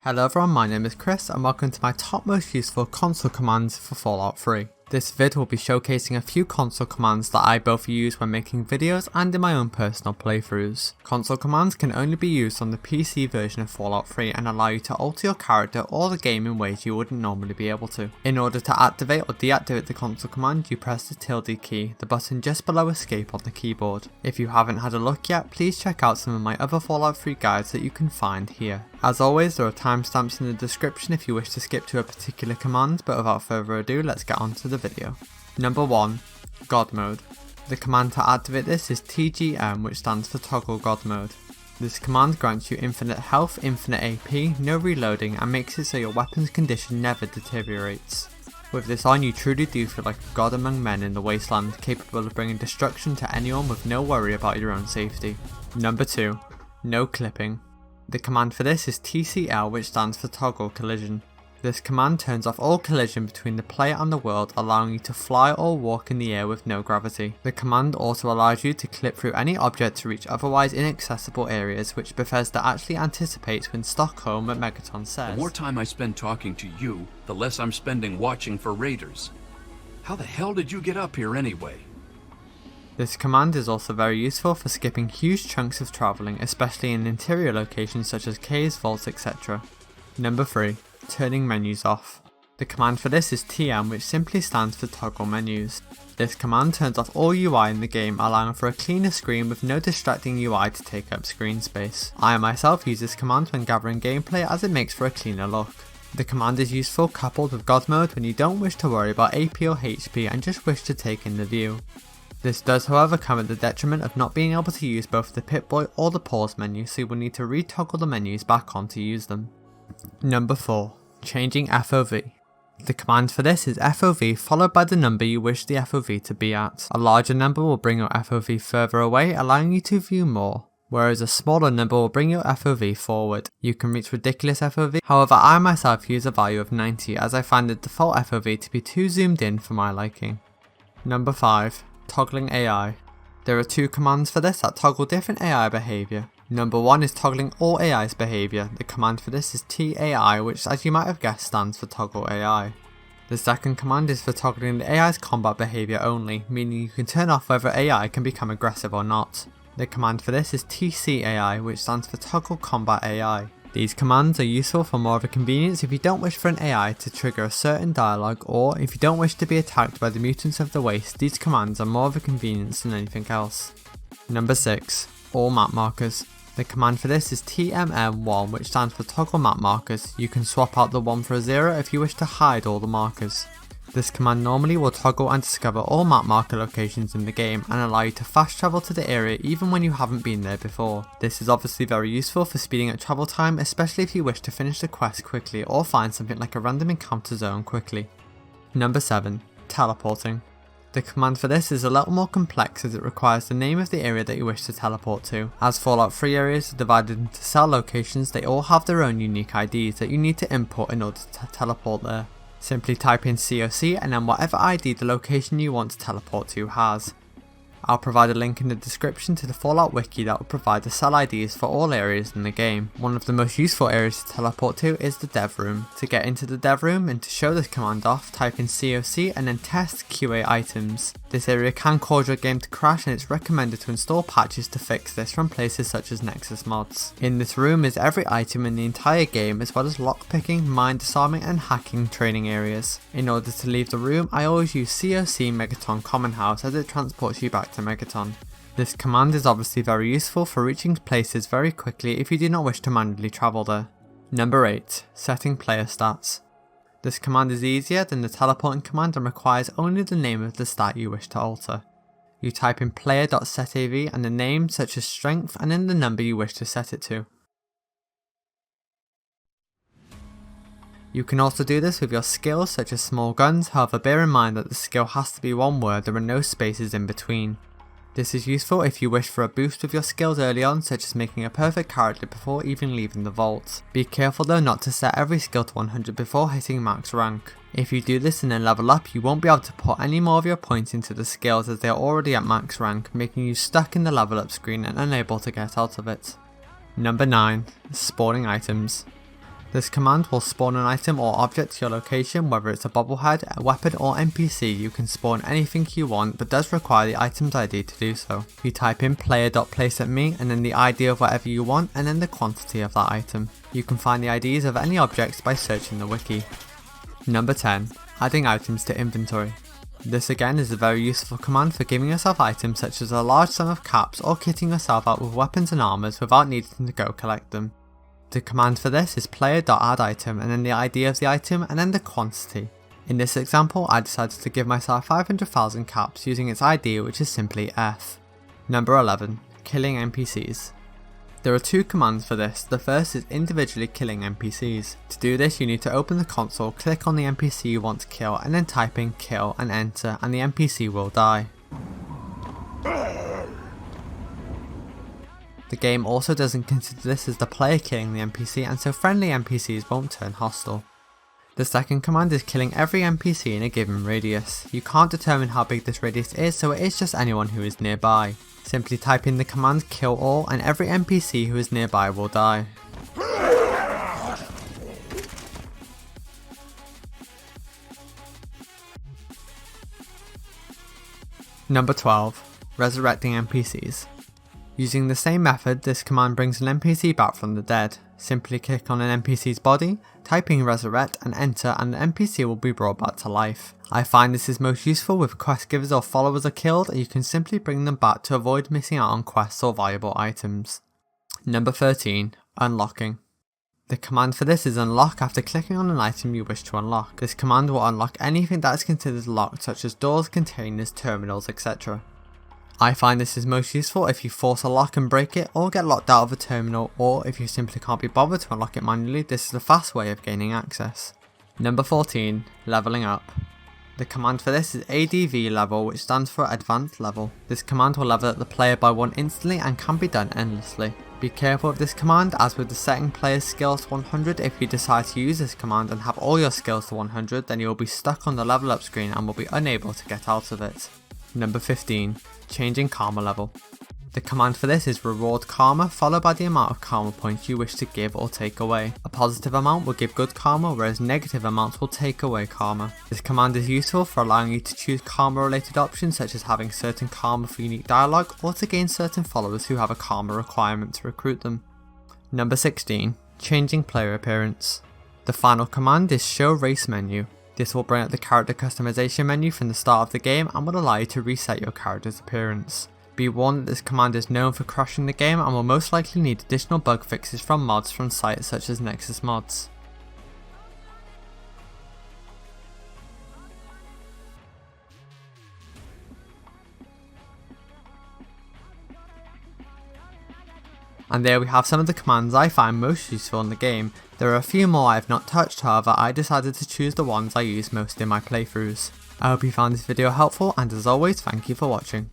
Hello everyone, my name is Chris and welcome to my top most useful console commands for Fallout 3. This vid will be showcasing a few console commands that I both use when making videos and in my own personal playthroughs. Console commands can only be used on the PC version of Fallout 3 and allow you to alter your character or the game in ways you wouldn't normally be able to. In order to activate or deactivate the console command, you press the tilde key, the button just below escape on the keyboard. If you haven't had a look yet, please check out some of my other Fallout 3 guides that you can find here. As always, there are timestamps in the description if you wish to skip to a particular command, but without further ado, let's get on to the video. Number 1. God Mode. The command to activate this is TGM, which stands for Toggle God Mode. This command grants you infinite health, infinite AP, no reloading, and makes it so your weapon's condition never deteriorates. With this on, you truly do feel like a god among men in the wasteland, capable of bringing destruction to anyone with no worry about your own safety. Number 2. No Clipping. The command for this is TCL, which stands for Toggle Collision. This command turns off all collision between the player and the world, allowing you to fly or walk in the air with no gravity. The command also allows you to clip through any object to reach otherwise inaccessible areas, which Bethesda actually anticipates when Stockholm at Megaton says, "The more time I spend talking to you, the less I'm spending watching for raiders. How the hell did you get up here anyway?" This command is also very useful for skipping huge chunks of travelling, especially in interior locations such as caves, vaults, etc. Number 3. Turning menus off. The command for this is TM, which simply stands for Toggle Menus. This command turns off all UI in the game, allowing for a cleaner screen with no distracting UI to take up screen space. I myself use this command when gathering gameplay as it makes for a cleaner look. The command is useful coupled with God Mode when you don't wish to worry about AP or HP and just wish to take in the view. This does however come at the detriment of not being able to use both the Pip-Boy or the pause menu, so you will need to re-toggle the menus back on to use them. Number 4. Changing FOV. The command for this is FOV followed by the number you wish the FOV to be at. A larger number will bring your FOV further away, allowing you to view more, whereas a smaller number will bring your FOV forward. You can reach ridiculous FOV, however I myself use a value of 90 as I find the default FOV to be too zoomed in for my liking. Number 5. Toggling AI. There are two commands for this that toggle different AI behaviour. Number 1 is toggling all AI's behaviour. The command for this is TAI, which as you might have guessed stands for Toggle AI. The second command is for toggling the AI's combat behaviour only, meaning you can turn off whether AI can become aggressive or not. The command for this is TCAI, which stands for Toggle Combat AI. These commands are useful for more of a convenience if you don't wish for an AI to trigger a certain dialogue, or if you don't wish to be attacked by the mutants of the waste. These commands are more of a convenience than anything else. Number 6. All map markers. The command for this is TMM1, which stands for Toggle Map Markers. You can swap out the 1 for a 0 if you wish to hide all the markers. This command normally will toggle and discover all map marker locations in the game and allow you to fast travel to the area even when you haven't been there before. This is obviously very useful for speeding up travel time, especially if you wish to finish the quest quickly or find something like a random encounter zone quickly. Number 7. Teleporting. The command for this is a little more complex as it requires the name of the area that you wish to teleport to. As Fallout 3 areas are divided into cell locations, they all have their own unique IDs that you need to input in order to teleport there. Simply type in COC and then whatever ID the location you want to teleport to has. I'll provide a link in the description to the Fallout wiki that will provide the cell IDs for all areas in the game. One of the most useful areas to teleport to is the dev room. To get into the dev room and to show this command off, type in COC and then test QA items. This area can cause your game to crash and it's recommended to install patches to fix this from places such as Nexus mods. In this room is every item in the entire game as well as lockpicking, mine disarming and hacking training areas. In order to leave the room, I always use COC Megaton Common House as it transports you back to Megaton. This command is obviously very useful for reaching places very quickly if you do not wish to manually travel there. Number 8. Setting player stats. This command is easier than the teleporting command and requires only the name of the stat you wish to alter. You type in player.setav and the name such as strength and then the number you wish to set it to. You can also do this with your skills such as small guns, however bear in mind that the skill has to be one word, there are no spaces in between. This is useful if you wish for a boost with your skills early on, such as making a perfect character before even leaving the vault. Be careful though not to set every skill to 100 before hitting max rank. If you do this and then level up, you won't be able to put any more of your points into the skills as they are already at max rank, making you stuck in the level up screen and unable to get out of it. Number 9. Spawning items. This command will spawn an item or object to your location, whether it's a bobblehead, a weapon or NPC. You can spawn anything you want, but does require the item's ID to do so. You type in player.placeAtMe and then the ID of whatever you want and then the quantity of that item. You can find the IDs of any objects by searching the wiki. Number 10. Adding items to inventory. This again is a very useful command for giving yourself items such as a large sum of caps or kitting yourself out with weapons and armors without needing to go collect them. The command for this is player.addItem and then the ID of the item and then the quantity. In this example, I decided to give myself 500,000 caps using its ID, which is simply F. Number 11. Killing NPCs. There are two commands for this. The first is individually killing NPCs. To do this, you need to open the console, click on the NPC you want to kill and then type in kill and enter and the NPC will die. The game also doesn't consider this as the player killing the NPC, and so friendly NPCs won't turn hostile. The second command is killing every NPC in a given radius. You can't determine how big this radius is, so it is just anyone who is nearby. Simply type in the command kill all and every NPC who is nearby will die. Number 12. Resurrecting NPCs. Using the same method, this command brings an NPC back from the dead. Simply click on an NPC's body, type in resurrect and enter and the NPC will be brought back to life. I find this is most useful if quest givers or followers are killed and you can simply bring them back to avoid missing out on quests or valuable items. Number 13. Unlocking. The command for this is unlock after clicking on an item you wish to unlock. This command will unlock anything that is considered locked such as doors, containers, terminals, etc. I find this is most useful if you force a lock and break it or get locked out of a terminal, or if you simply can't be bothered to unlock it manually. This is a fast way of gaining access. Number 14. Leveling up. The command for this is ADV level, which stands for advanced level. This command will level up the player by 1 instantly and can be done endlessly. Be careful with this command, as with the setting player's skills to 100, if you decide to use this command and have all your skills to 100, then you will be stuck on the level up screen and will be unable to get out of it. Number 15. Changing karma level. The command for this is reward karma followed by the amount of karma points you wish to give or take away. A positive amount will give good karma, whereas negative amounts will take away karma. This command is useful for allowing you to choose karma related options such as having certain karma for unique dialogue or to gain certain followers who have a karma requirement to recruit them. Number 16. Changing player appearance. The final command is show race menu. This will bring up the character customization menu from the start of the game and will allow you to reset your character's appearance. Be warned that this command is known for crashing the game and will most likely need additional bug fixes from mods from sites such as Nexus Mods. And there we have some of the commands I find most useful in the game. There are a few more I have not touched, however I decided to choose the ones I use most in my playthroughs. I hope you found this video helpful, and as always, thank you for watching.